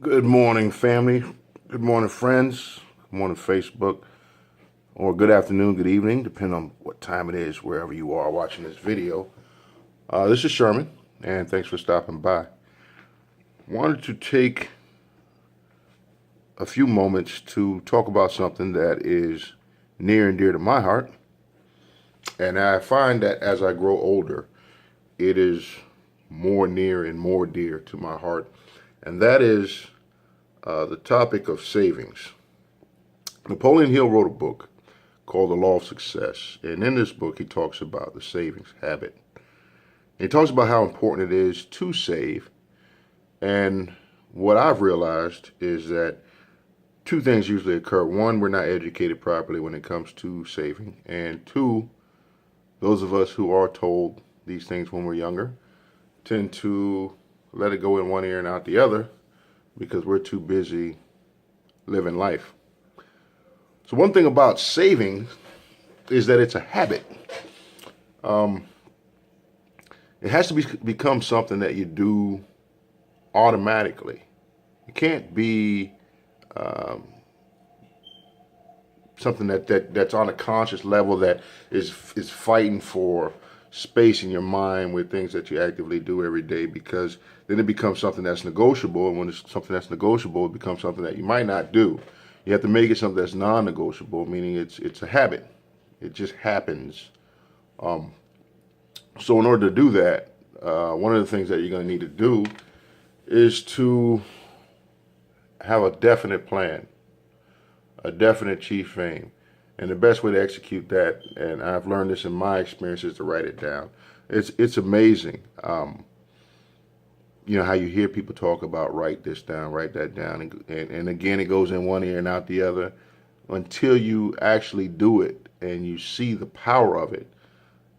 Good morning, family. Good morning, friends. Good morning, Facebook. Or good afternoon, good evening, depending on what time it is, wherever you are watching this video. This is Sherman, and thanks for stopping by. Wanted to take a few moments to talk about something that is near and dear to my heart. And I find that as I grow older, it is more near and more dear to my heart. And that is the topic of savings. Napoleon Hill wrote a book called The Law of Success. And in this book, he talks about the savings habit. He talks about how important it is to save. And what I've realized is that two things usually occur. One, we're not educated properly when it comes to saving. And two, those of us who are told these things when we're younger tend to let it go in one ear and out the other because we're too busy living life. So one thing about saving is that it's a habit. It has to become something that you do automatically. It can't be something that's on a conscious level that is fighting for space in your mind with things that you actively do every day, because then it becomes something that's negotiable, and when it's something that's negotiable, it becomes something that you might not do. You have to make it something that's non-negotiable, meaning it's a habit. It just happens. So in order to do that, one of the things that you're going to need to do is to have a definite plan, a definite chief aim. And the best way to execute that, and I've learned this in my experience, is to write it down. It's amazing. You know how you hear people talk about write this down, write that down, and again it goes in one ear and out the other until you actually do it and you see the power of it.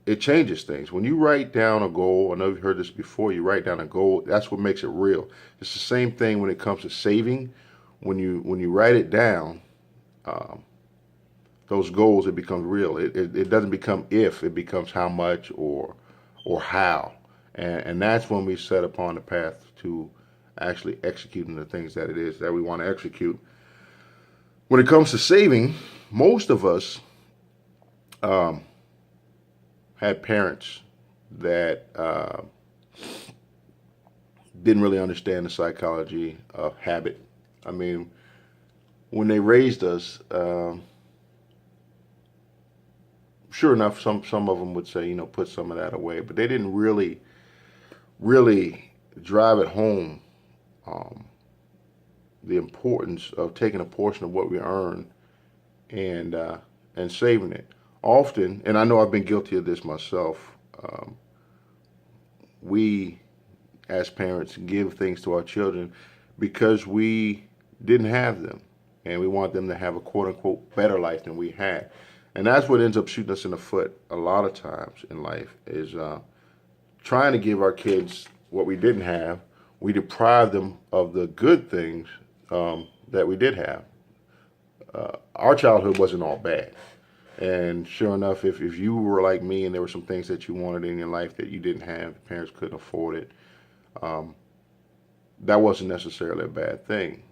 It changes things. When you write down a goal, I know you've heard this before, you write down a goal, that's what makes it real. It's the same thing when it comes to saving. When you write it down, those goals, it becomes real. It doesn't become if, it becomes how much or how. And that's when we set upon the path to actually executing the things that it is that we want to execute. When it comes to saving, most of us had parents that didn't really understand the psychology of habit. I mean, when they raised us, sure enough, some of them would say, put some of that away, but they didn't really drive it home, the importance of taking a portion of what we earn and saving it. Often, and I know I've been guilty of this myself, we as parents give things to our children because we didn't have them, and we want them to have a quote unquote better life than we had. And that's what ends up shooting us in the foot a lot of times in life, is trying to give our kids what we didn't have. We deprive them of the good things that we did have. Our childhood wasn't all bad. And sure enough, if you were like me and there were some things that you wanted in your life that you didn't have, parents couldn't afford it, that wasn't necessarily a bad thing.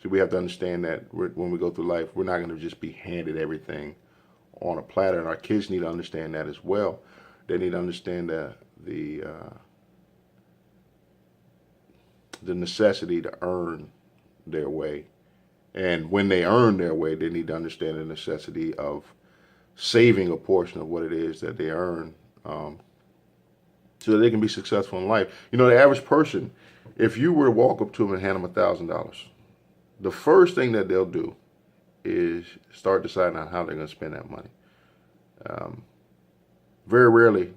So we have to understand that when we go through life, we're not going to just be handed everything on a platter, and our kids need to understand that as well. They need to understand the necessity to earn their way, and when they earn their way, they need to understand the necessity of saving a portion of what it is that they earn, so that they can be successful in life. The average person, if you were to walk up to them and hand them $1,000, the first thing that they'll do is start deciding on how they're going to spend that money. Very rarely,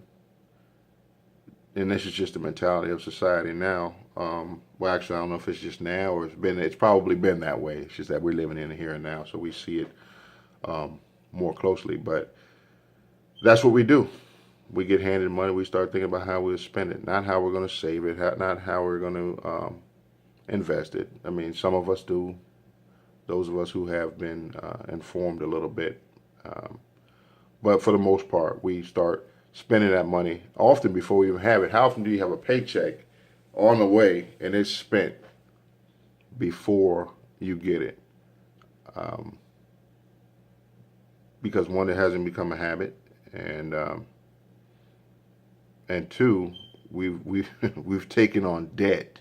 and this is just the mentality of society now. Well, actually, I don't know if it's just now or it's probably been that way. It's just that we're living in the here and now, so we see it more closely. But that's what we do. We get handed money. We start thinking about how we'll spend it, not how we're going to save it, not how we're going to invest it. I mean, some of us do. Those of us who have been informed a little bit. But for the most part, we start spending that money often before we even have it. How often do you have a paycheck on the way and it's spent before you get it. Because one, it hasn't become a habit, and two, we've taken on debt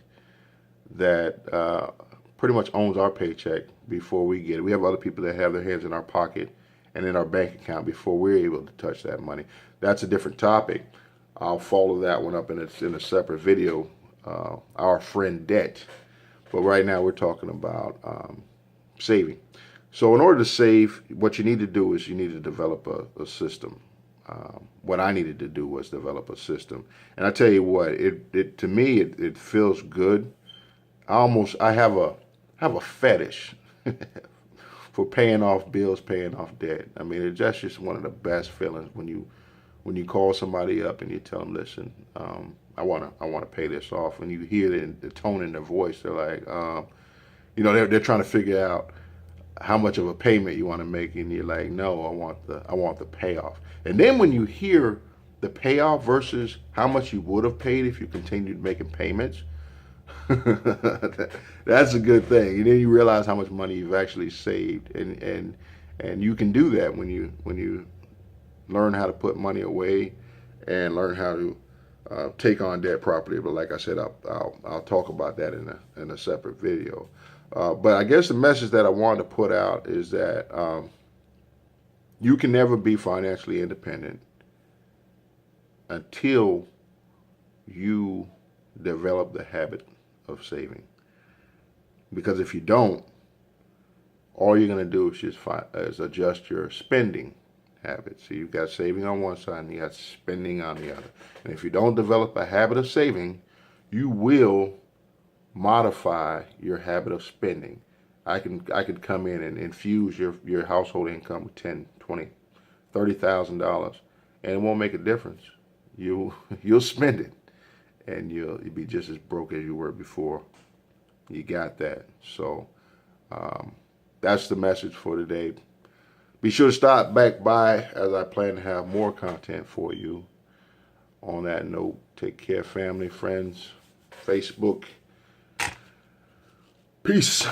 that pretty much owns our paycheck before we get it. We have other people that have their hands in our pocket and in our bank account before we're able to touch that money. That's a different topic. I'll follow that one up in a separate video, our friend debt. But right now we're talking about saving. So in order to save, what you need to do is you need to develop a system. What I needed to do was develop a system. And I tell you what, it to me, it feels good. I have a fetish for paying off bills, paying off debt. I mean, it's just one of the best feelings when you call somebody up and you tell them, listen, I wanna pay this off. When you hear the tone in their voice, they're like, they're trying to figure out how much of a payment you want to make, and you're like, no, I want the payoff. And then when you hear the payoff versus how much you would have paid if you continued making payments, that's a good thing. And then you realize how much money you've actually saved, and you can do that when you learn how to put money away and learn how to take on debt properly. But like I said, I'll talk about that in a separate video. But I guess the message that I wanted to put out is that you can never be financially independent until you develop the habit of saving. Because if you don't, all you're going to do is adjust your spending habits. So you've got saving on one side and you got spending on the other. And if you don't develop a habit of saving, you will modify your habit of spending. I could come in and infuse your household income with $10, $20, $30,000, and it won't make a difference. You'll spend it, and you'll be just as broke as you were before you got that. So that's the message for today. Be sure to stop back by, as I plan to have more content for you. On that note, take care, family, friends, Facebook. Peace.